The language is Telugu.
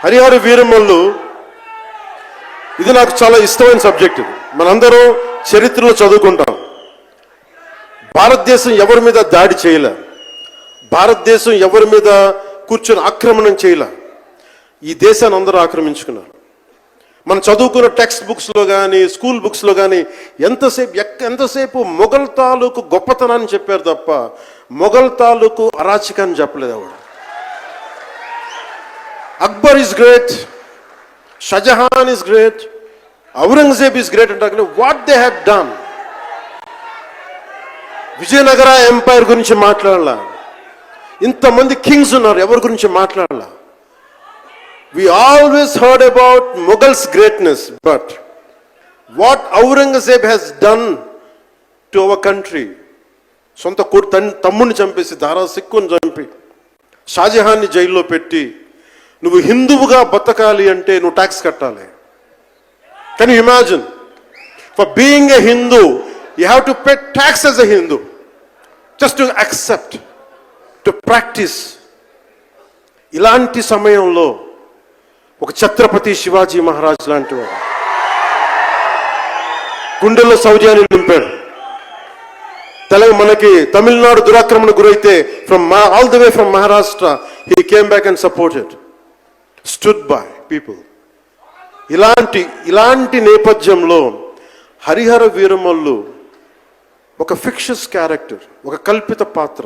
హరిహర వీరమల్లు ఇది నాకు చాలా ఇష్టమైన సబ్జెక్ట్. ఇది మనందరం చరిత్రలో చదువుకుంటాం. భారతదేశం ఎవరి మీద దాడి చేయలే, భారతదేశం ఎవరి మీద కూర్చొని ఆక్రమణం చేయలే. ఈ దేశాన్ని అందరూ ఆక్రమించుకున్నారు. మనం చదువుకున్న టెక్స్ట్ బుక్స్లో కానీ స్కూల్ బుక్స్లో కానీ ఎంతసేపు మొఘల్ తాలూకు గొప్పతనాన్ని చెప్పారు తప్ప మొఘల్ తాలూకు అరాచకాన్ని చెప్పలేదు ఎవరు. Akbar is great, Shahjahan is great, Aurangzeb is great అంటే what they have done. Vijayanagara empire గురించి మాట్లాడాల, ఇంతమంది కింగ్స్ ఉన్నారు, ఎవరి గురించి మాట్లాడాల. We always heard about Mughals' greatness, but what Aurangzeb has done to our country, సొంత తమ్ముడిని చంపేసి దారా సిక్కుని చంపి షాజహాన్ని జైల్లో పెట్టి నువ్వు హిందువుగా బతకాలి అంటే నువ్వు ట్యాక్స్ కట్టాలి. Can you imagine? For being a Hindu you have to pay tax as a Hindu, just to accept, to practice. ఇలాంటి సమయంలో ఒక ఛత్రపతి శివాజీ మహారాజ్ లాంటి వాడు గుండెల్లో శౌర్యాన్ని నింపాడు. మనకి తమిళనాడు దురాక్రమణ గురైతే all the way from Maharashtra he came back and supported, stood by people. ఇలాంటి నేపథ్యంలో హరిహర వీరమల్లు ఒక ఫిక్షస్ క్యారెక్టర్, ఒక కల్పిత పాత్ర.